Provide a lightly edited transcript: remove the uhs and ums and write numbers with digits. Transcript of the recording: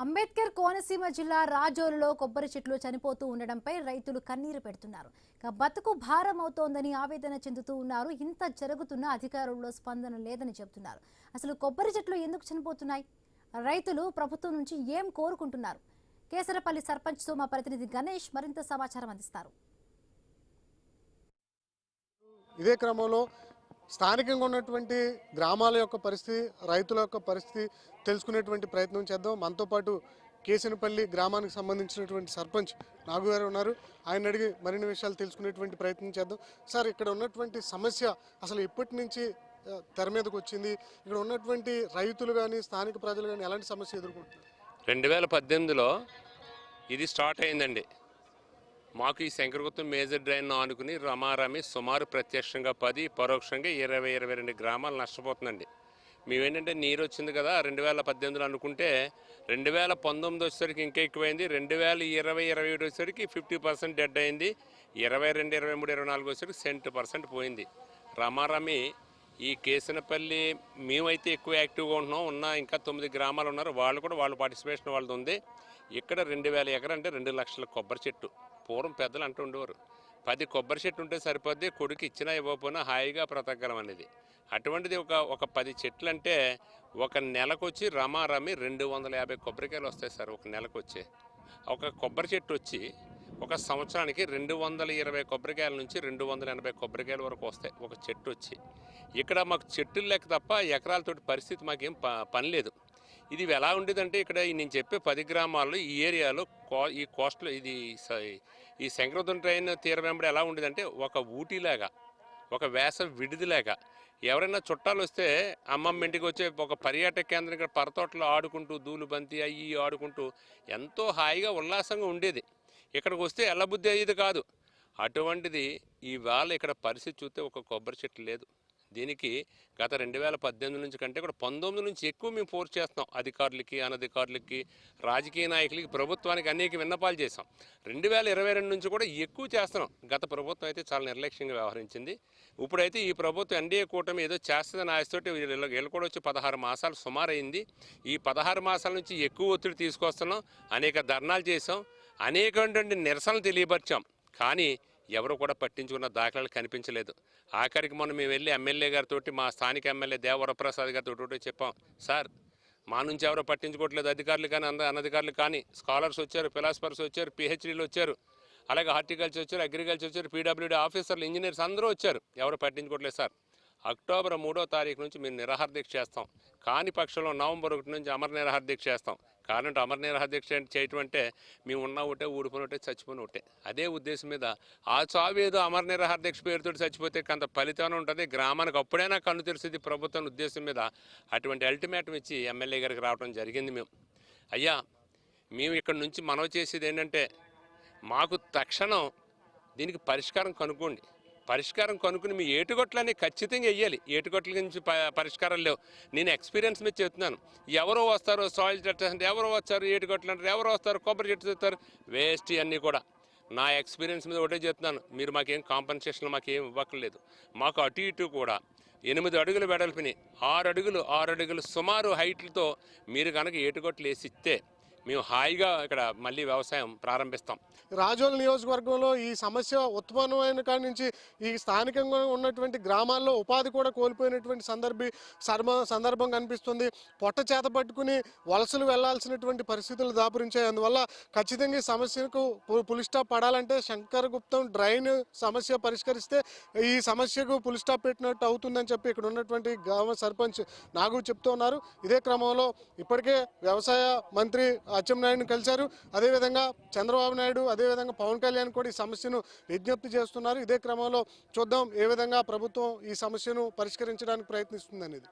అంబేద్కర్ కోనసీమ జిల్లా రాజోలులో కొబ్బరి చెట్లు చనిపోతూ ఉండడంపై రైతులు కన్నీరు పెడుతున్నారు. బతుకు భారం అవుతోందని ఆవేదన చెందుతూ ఉన్నారు. ఇంత జరుగుతున్న అధికారుల్లో స్పందన లేదని చెబుతున్నారు. అసలు కొబ్బరి చెట్లు ఎందుకు చనిపోతున్నాయి? రైతులు ప్రభుత్వం నుంచి ఏం కోరుకుంటున్నారు? కేసరపల్లి సర్పంచ్తో మా ప్రతినిధి గణేష్ మరింత సమాచారం అందిస్తారు. ఇదే క్రమంలో స్థానికంగా ఉన్నటువంటి గ్రామాల యొక్క పరిస్థితి, రైతుల యొక్క పరిస్థితి తెలుసుకునేటువంటి ప్రయత్నం చేద్దాం. మనతో పాటు కేసనపల్లి గ్రామానికి సంబంధించినటువంటి సర్పంచ్ నాగు గారు ఉన్నారు. ఆయన అడిగి మరిన్ని విషయాలు తెలుసుకునేటువంటి ప్రయత్నం చేద్దాం. సార్, ఇక్కడ ఉన్నటువంటి సమస్య అసలు ఎప్పటి నుంచి తెర మీదకి వచ్చింది? ఇక్కడ ఉన్నటువంటి రైతులు కానీ స్థానిక ప్రజలు కానీ ఎలాంటి సమస్య ఎదుర్కొంటున్నారు? 2018లో ఇది స్టార్ట్ అయిందండి. మాకు ఈ శంకరగుత్తం మేజర్ డ్రైన్ ఆనుకుని రమారమి సుమారు ప్రత్యక్షంగా 10, పరోక్షంగా 20-22 గ్రామాలు నష్టపోతుందండి. మేమేంటంటే నీరు వచ్చింది కదా 2018లో అనుకుంటే 2019 వచ్చేసరికి ఇంకా ఎక్కువైంది. 2020-21 వచ్చేసరికి 50% డెడ్ అయింది. 22, 23, 24 వచ్చేసరికి 70% పోయింది. రమారమి ఈ కేసనపల్లి మేమైతే ఎక్కువ యాక్టివ్గా ఉంటున్నాం. ఇంకా 9 గ్రామాలు ఉన్నారు. వాళ్ళు కూడా వాళ్ళ పార్టిసిపేషన్ వాళ్ళది ఉంది. ఇక్కడ 2000 ఎకరం అంటే 2 లక్షల కొబ్బరి చెట్టు. పూర్వం పెద్దలు అంటూ ఉండేవారు 10 కొబ్బరి చెట్టు ఉంటే సరిపోద్ది, కొడుకు ఇచ్చినా ఇవ్వకపోయినా హాయిగా బ్రతకగలం అనేది. అటువంటిది ఒక 10 చెట్లు అంటే ఒక నెలకు వచ్చి రమారమి 250 కొబ్బరికాయలు వస్తాయి సార్. ఒక నెలకు వచ్చి ఒక కొబ్బరి చెట్టు వచ్చి ఒక సంవత్సరానికి 220 కొబ్బరికాయల నుంచి 280 కొబ్బరికాయల వరకు వస్తాయి ఒక చెట్టు వచ్చి. ఇక్కడ మాకు చెట్టులు లెక్క తప్ప ఎకరాలతోటి పరిస్థితి మాకేం పని లేదు. ఇది ఎలా ఉండేదంటే ఇక్కడ నేను చెప్పే 10 గ్రామాల్లో ఈ ఏరియాలో ఈ కోస్టల్ ఈ శంకరగుత్తం ట్రైన్ తీర వెంబడి ఎలా ఉండేదంటే ఒక ఊటీలాగా, ఒక వేసవి విడిదిలాగా. ఎవరైనా చుట్టాలు వస్తే అమ్మమ్మ ఇంటికి వచ్చే ఒక పర్యాటక కేంద్రం ఇక్కడ పరతోటలో ఆడుకుంటూ దూలు బంతి అయ్యి ఆడుకుంటూ ఎంతో హాయిగా ఉల్లాసంగా ఉండేది. ఇక్కడికి వస్తే ఎల్లబుద్ధి అయ్యేది కాదు. అటువంటిది ఇవాళ ఇక్కడ పరిస్థితి చూస్తే ఒక కొబ్బరి చెట్టు లేదు. దీనికి గత 2018 నుంచి కంటే కూడా 19 నుంచి ఎక్కువ మేము ఫోర్స్ చేస్తున్నాం. అధికారులకి, అనధికారులకి, రాజకీయ నాయకులకి, ప్రభుత్వానికి అనేక విన్నపాలు చేసాం. 2022 నుంచి కూడా ఎక్కువ చేస్తున్నాం. గత ప్రభుత్వం అయితే చాలా నిర్లక్ష్యంగా వ్యవహరించింది. ఇప్పుడైతే ఈ ప్రభుత్వం ఎన్డీఏ కూటమి ఏదో చేస్తుందని ఆశతోటి వీళ్ళు కూడా వచ్చి 16 మాసాలు సుమారైంది. ఈ 16 మాసాల నుంచి ఎక్కువ ఒత్తిడి తీసుకొస్తున్నాం. అనేక ధర్నాలు చేసాం, అనేకటువంటి నిరసనలు తెలియపరిచాం. కానీ ఎవరు కూడా పట్టించుకున్న దాఖలాలు కనిపించలేదు. ఆఖరికి మొన్న మేము వెళ్ళి ఎమ్మెల్యే గారితో, మా స్థానిక ఎమ్మెల్యే దేవరప్రసాద్ గారితో చెప్పాం, సార్ మా నుంచి ఎవరో పట్టించుకోవట్లేదు, అధికారులు కానీ అనధికారులు కానీ. స్కాలర్స్ వచ్చారు, ఫిలాసఫర్స్ వచ్చారు, పిహెచ్డీలు వచ్చారు, అలాగే హార్టికల్చర్ వచ్చారు, అగ్రికల్చర్ వచ్చారు, పీడబ్ల్యూడీ ఆఫీసర్లు, ఇంజనీర్స్ అందరూ వచ్చారు. ఎవరు పట్టించుకోవట్లేదు సార్. అక్టోబర్ 3వ తారీఖు నుంచి మేము నిరాహార దీక్ష చేస్తాం. కాని పక్షంలో నవంబర్ 1 నుంచి అమర నిరాహార దీక్ష చేస్తాం. కారణం అమర నిరాహార దీక్ష చేయటం అంటే మేము ఉన్న ఒకటే, ఊడిపోయిన ఒకటే, చచ్చిపోయిన ఒకటే. అదే ఉద్దేశం మీద ఆ చావు ఏదో అమర నిరాహార దీక్ష పేరుతో చచ్చిపోతే కొంత ఫలితం ఉంటుంది, గ్రామానికి అప్పుడైనా కన్ను తెరిసేది ప్రభుత్వం ఉద్దేశం మీద అటువంటి అల్టిమేటం ఇచ్చి ఎమ్మెల్యే గారికి రావడం జరిగింది. అయ్యా మేము ఇక్కడ నుంచి మనవి చేసేది ఏంటంటే మాకు తక్షణం దీనికి పరిష్కారం కనుక్కోండి. పరిష్కారం కనుక్కుని మీ ఏటుగొట్లని ఖచ్చితంగా వెయ్యాలి. ఏటుగొట్ల నుంచి పరిష్కారాలు లేవు. నేను ఎక్స్పీరియన్స్ మీద చెప్తున్నాను. ఎవరో వస్తారు సాయిల్ టెస్ట్ అంటే, ఎవరో వచ్చారు ఏటుగొట్లు అంటారు, ఎవరో వస్తారు కొబ్బరి చెట్టు చెప్తారు, వేస్ట్ అన్నీ కూడా. నా ఎక్స్పీరియన్స్ మీద ఒకటే చెప్తున్నాను, మీరు మాకేం కాంపన్సేషన్ మాకేం ఇవ్వక్కర్లేదు. మాకు అటు ఇటు కూడా 8 అడుగులు వెడల్పిని 6 అడుగులు సుమారు హైట్లతో మీరు కనుక ఏటుగొట్లు వేసి ఇస్తే మేము హాయిగా ఇక్కడ మళ్ళీ వ్యవసాయం ప్రారంభిస్తాం. రాజోలు నియోజకవర్గంలో ఈ సమస్య ఉత్పన్నమైన కాడి నుంచి ఈ స్థానికంగా ఉన్నటువంటి గ్రామాల్లో ఉపాధి కూడా కోల్పోయినటువంటి సందర్భం కనిపిస్తుంది. పొట్ట చేత పట్టుకుని వలసలు వెళ్లాల్సినటువంటి పరిస్థితులు దాపురించాయి. అందువల్ల ఖచ్చితంగా ఈ సమస్యకు పులి స్టాప్ పడాలంటే శంకరగుప్తం డ్రైన్ సమస్య పరిష్కరిస్తే ఈ సమస్యకు పులి స్టాప్ పెట్టినట్టు అవుతుందని చెప్పి ఇక్కడ ఉన్నటువంటి గ్రామ సర్పంచ్ నాగు చెప్తూ ఉన్నారు. ఇదే క్రమంలో ఇప్పటికే వ్యవసాయ మంత్రి అచ్చెన్నాయుడుని కలిశారు. అదేవిధంగా చంద్రబాబు నాయుడు, అదేవిధంగా పవన్ కళ్యాణ్ కూడా ఈ సమస్యను విజ్ఞప్తి చేస్తున్నారు. ఇదే క్రమంలో చూద్దాం ఏ విధంగా ప్రభుత్వం ఈ సమస్యను పరిష్కరించడానికి ప్రయత్నిస్తుంది అనేది.